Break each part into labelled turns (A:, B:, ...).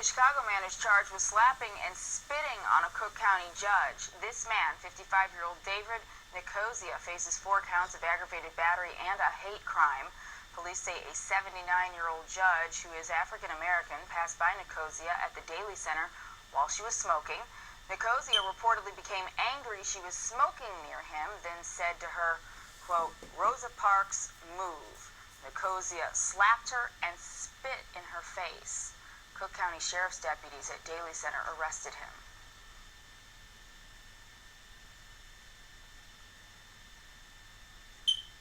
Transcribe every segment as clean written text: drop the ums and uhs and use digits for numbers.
A: Chicago man is charged with slapping and spitting on a Cook County judge. This man, 55-year-old David Nicosia, faces 4 counts of aggravated battery and a hate crime. Police say a 79-year-old judge who is African American passed by Nicosia at the Daly Center while she was smoking. Nicosia reportedly became angry she was smoking near him, then said to her, quote, "Rosa Parks, move." Nicosia slapped her and spit in her face. Cook County Sheriff's deputies at Daly Center arrested him.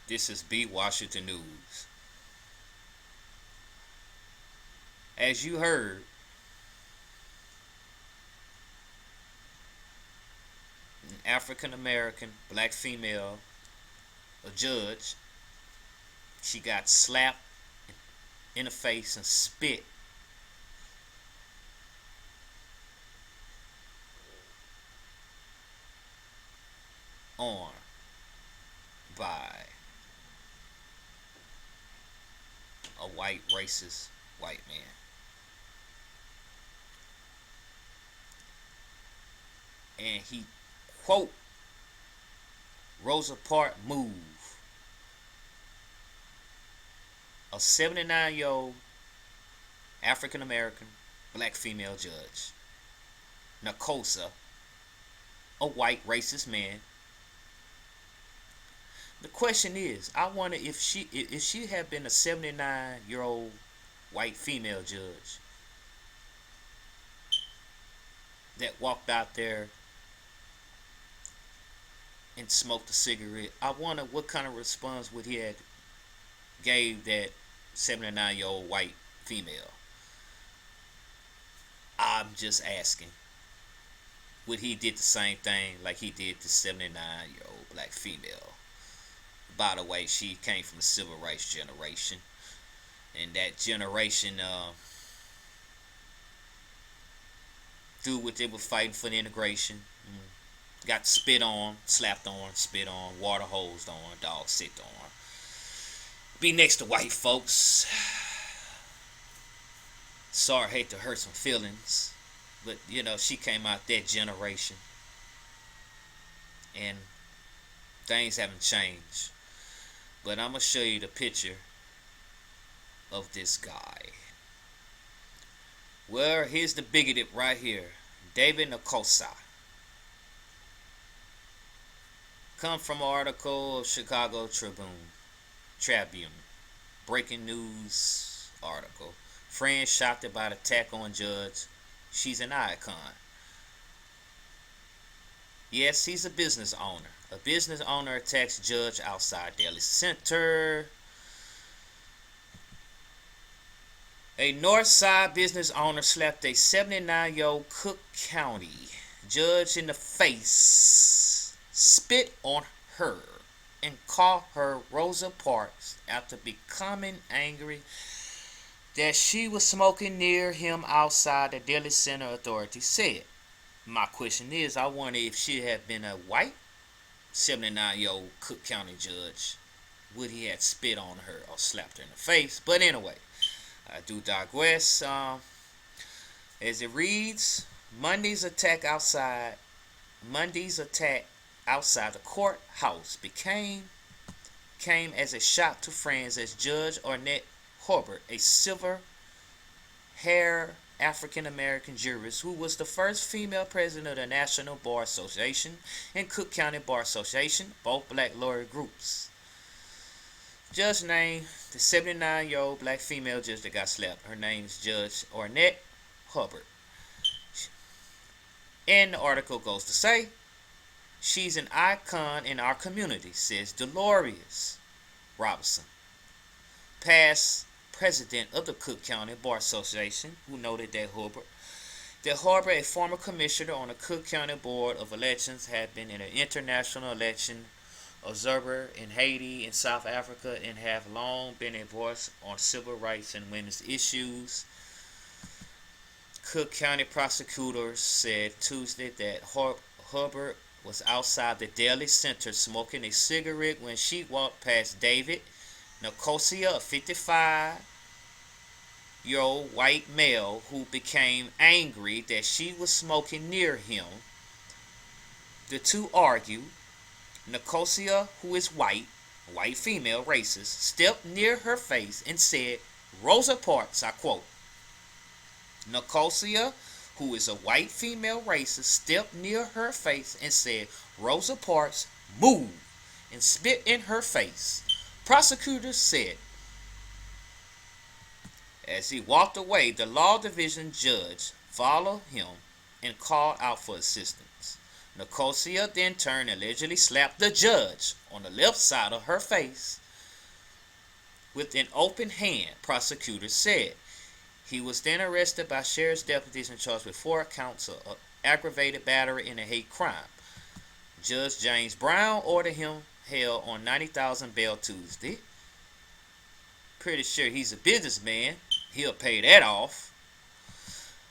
B: This is Beat Washington News. As you heard, an African American black female, a judge, she got slapped in the face and spit on by a white racist white man. And he quote Rosa Parks move. A 79-year-old African American black female judge, Nicosia, a white racist man. The question is, I wonder if she had been a 79-year-old white female judge that walked out there and smoked a cigarette, I wonder what kind of response would he have gave that 79-year-old white female. I'm just asking, would he did the same thing like he did the 79-year-old black female? By the way, she came from the civil rights generation, and that generation through what they were fighting for the integration, got spit on, slapped on, spit on, water hosed on, dog sicked on. Be next to white folks. Sorry, hate to hurt some feelings, but she came out that generation, and things haven't changed. But I'm gonna show you the picture of this guy. Well, here's the bigoted right here, David Nicosia. Come from an article of Chicago Tribune, breaking news article. Friend shocked about attack on judge. She's an icon. Yes, he's a business owner. A business owner attacks judge outside Daly Center. A Northside business owner slapped a 79-year-old Cook County judge in the face, spit on her, and called her Rosa Parks after becoming angry that she was smoking near him outside the Daly Center, authorities said. My question is, I wonder if she had been a white 79-year-old Cook County judge, would he have spit on her or slapped her in the face? But anyway, I do digress. As it reads, Monday's attack outside the courthouse came as a shock to friends as Judge Ornette Hobart, a silver-haired African-American jurist who was the first female president of the National Bar Association and Cook County Bar Association, both black lawyer groups. Judge named the 79-year-old black female judge that got slapped. Her name is Judge Ornette Hobart. And the article goes to say, she's an icon in our community, says Dolores Robinson, past president of the Cook County Bar Association, who noted that Hobart, a former commissioner on the Cook County Board of Elections, had been an international election observer in Haiti and South Africa and have long been a voice on civil rights and women's issues. Cook County prosecutors said Tuesday that Hobart was outside the Daly Center smoking a cigarette when she walked past David Nicosia, of 55, year-old white male who became angry that she was smoking near him. The two argued. Nicosia, who is white female racist, stepped near her face and said, Rosa Parks, I quote. Nicosia, who is a white female racist, stepped near her face and said, Rosa Parks, move, and spit in her face. Prosecutors said. As he walked away, the law division judge followed him and called out for assistance. Nicosia then turned and allegedly slapped the judge on the left side of her face with an open hand, prosecutors said. He was then arrested by sheriff's deputies and charged with 4 counts of aggravated battery and a hate crime. Judge James Brown ordered him held on $90,000 bail Tuesday. Pretty sure he's a businessman. He'll pay that off.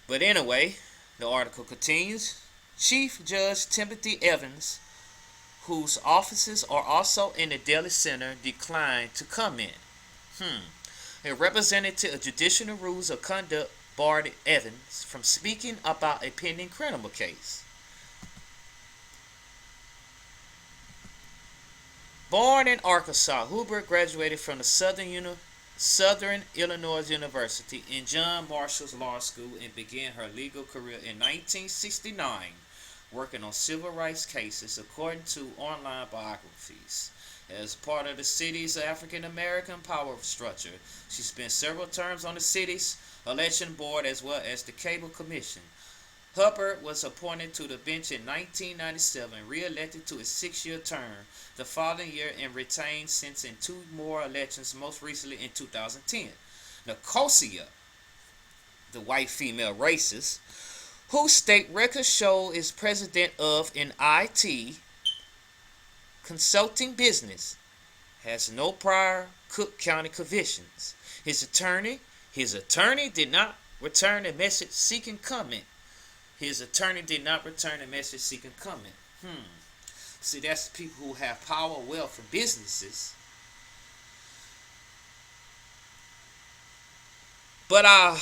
B: But anyway, the article continues. Chief Judge Timothy Evans, whose offices are also in the Daly Center, declined to comment. A representative of Judicial Rules of Conduct barred Evans from speaking about a pending criminal case. Born in Arkansas, Hubert graduated from the Southern Illinois University and John Marshall's Law School and began her legal career in 1969, working on civil rights cases, according to online biographies. As part of the city's African American power structure, she spent several terms on the city's election board as well as the Cable Commission. Hubbard was appointed to the bench in 1997, re-elected to a 6-year term the following year, and retained since in 2 more elections, most recently in 2010. Nicosia, the white female racist, whose state records show is president of an IT consulting business, has no prior Cook County convictions. His attorney did not return a message seeking comment. See, that's the people who have power, wealth, and businesses. But I'll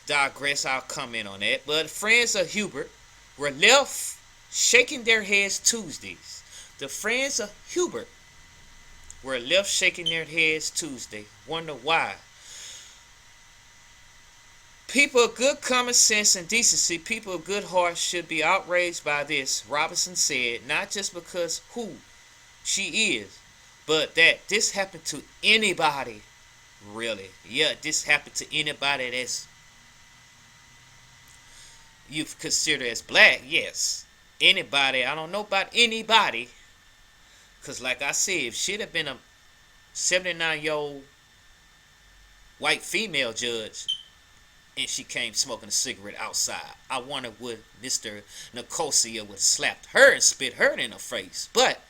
B: digress. I'll comment on that. But friends of Hubert were left shaking their heads Tuesday. The friends of Hubert were left shaking their heads Tuesday. Wonder why. People of good common sense and decency, people of good heart should be outraged by this, Robinson said, not just because who she is, but that this happened to anybody, really. Yeah, this happened to anybody that's you consider as black, yes. Anybody, I don't know about anybody, because like I said, if she'd have been a 79-year-old white female judge, and she came smoking a cigarette outside, I wonder would Mr. Nicosia would have slapped her and spit her in her face. But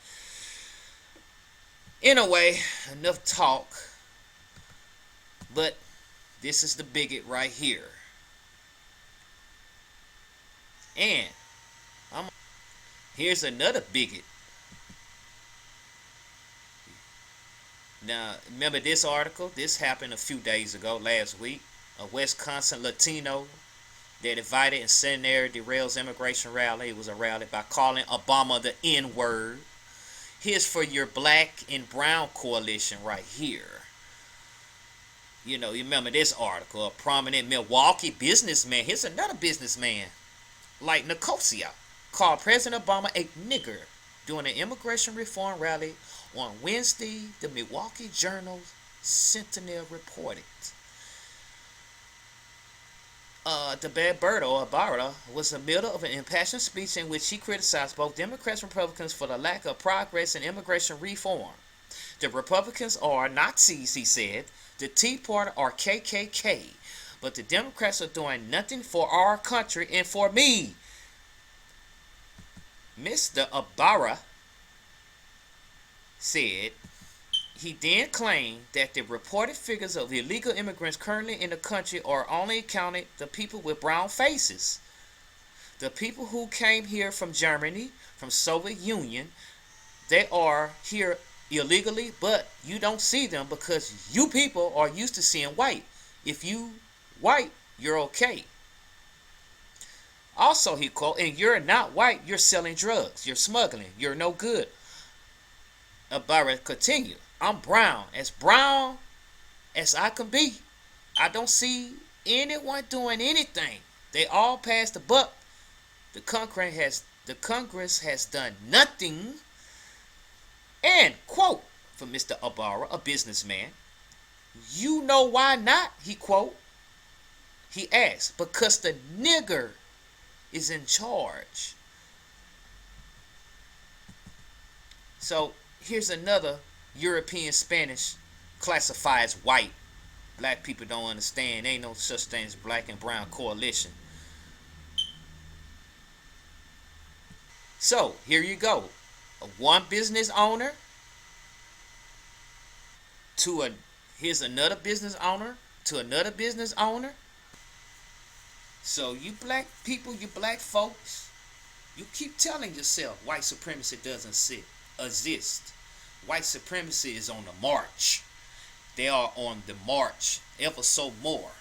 B: anyway, enough talk. But this is the bigot right here. And here's another bigot. Now, remember this article? This happened a few days ago, last week. A Wisconsin Latino that invited and senator derails immigration rally. It was a rally by calling Obama the N-word. Here's for your black and brown coalition right here. You know, you remember this article. A prominent Milwaukee businessman. Here's another businessman like Nicosia called President Obama a nigger during an immigration reform rally on Wednesday, the Milwaukee Journal Sentinel reported. Roberto Ibarra was in the middle of an impassioned speech in which he criticized both Democrats and Republicans for the lack of progress in immigration reform. The Republicans are Nazis, he said. The Tea Party are KKK. But the Democrats are doing nothing for our country and for me. Mr. Ibarra said. He then claimed that the reported figures of illegal immigrants currently in the country are only counted the people with brown faces. The people who came here from Germany, from Soviet Union, they are here illegally, but you don't see them because you people are used to seeing white. If you white, you're okay. Also, he quote, and you're not white, you're selling drugs, you're smuggling, you're no good. Barra continued, I'm brown as I can be. I don't see anyone doing anything. They all passed the buck. The Congress has done nothing. And quote from Mr. Ibarra, a businessman, you know why not? He asked, because the nigger is in charge. So here's another European Spanish classified as white. Black people don't understand. Ain't no such thing as black and brown coalition. So here you go. One business owner to here's another business owner to another business owner. So you black people, you black folks, you keep telling yourself white supremacy doesn't exist. White supremacy is on the march. They are on the march ever so more.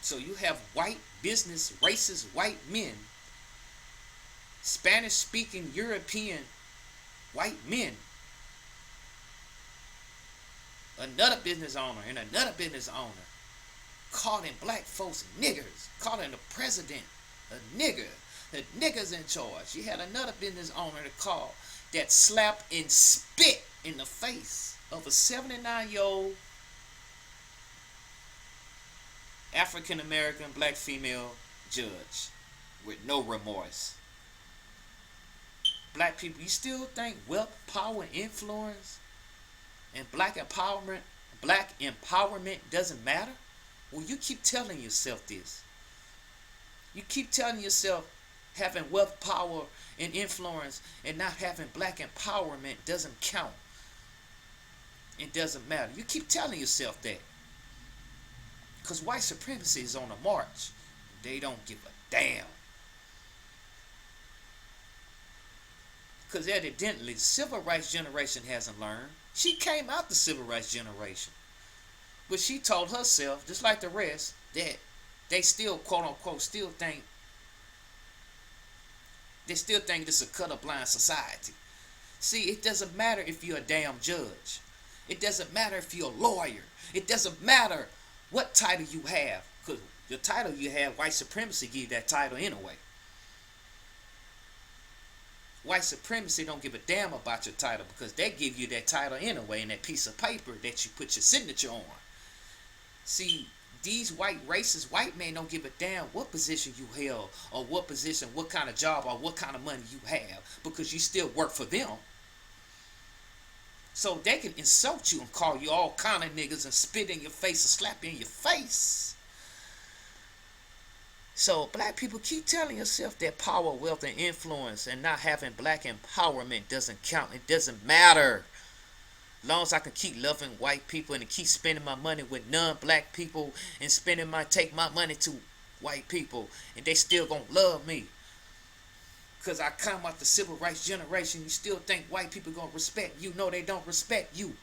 B: So you have white business, racist white men, Spanish speaking European white men, another business owner and another business owner calling black folks niggers, calling the president a nigger. The nigger's in charge. You had another business owner to call that slapped and spit in the face of a 79-year-old African American black female judge with no remorse. Black people, you still think wealth, power, influence, and black empowerment doesn't matter? Well, you keep telling yourself this. You keep telling yourself having wealth, power, and influence and not having black empowerment doesn't count. It doesn't matter. You keep telling yourself that. Because white supremacy is on the march. They don't give a damn. Because evidently the civil rights generation hasn't learned. She came out the civil rights generation. But she told herself, just like the rest, that they still, quote unquote, still think this is a colorblind society. See, it doesn't matter if you're a damn judge. It doesn't matter if you're a lawyer. It doesn't matter what title you have. Because the title you have, white supremacy give you that title anyway. White supremacy don't give a damn about your title because they give you that title anyway in that piece of paper that you put your signature on. See, these white racist white men don't give a damn what position you held or what position, what kind of job or what kind of money you have because you still work for them. So they can insult you and call you all kind of niggas and spit in your face and slap you in your face. So black people, keep telling yourself that power, wealth, and influence and not having black empowerment doesn't count. It doesn't matter. As long as I can keep loving white people and keep spending my money with non-black people and take my money to white people and they still gonna love me. Because I come out the civil rights generation, you still think white people gonna respect you. No, they don't respect you.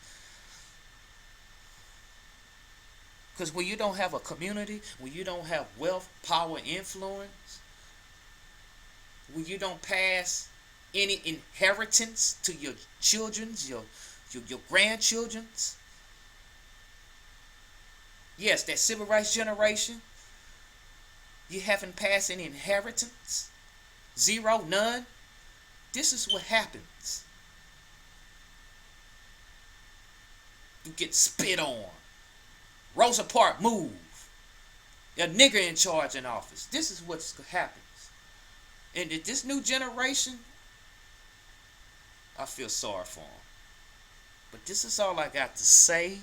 B: Because when you don't have a community, when you don't have wealth, power, influence, when you don't pass any inheritance to your children's, your grandchildren's. Yes, that civil rights generation, you haven't passed any inheritance. Zero, none. This is what happens. You get spit on. Rosa Parks move. A nigger in charge in office. This is what happens. And this new generation, I feel sorry for them. But this is all I got to say.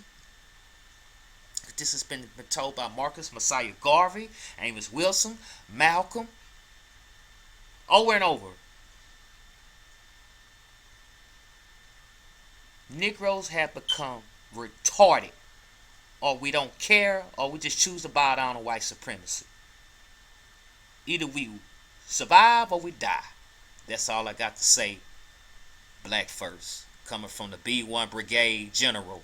B: This has been told by Marcus Messiah Garvey, Amos Wilson, Malcolm, over and over. Negroes have become retarded. Or we don't care, or we just choose to bow down to white supremacy. Either we survive or we die. That's all I got to say. Black first. Coming from the B1 Brigade General.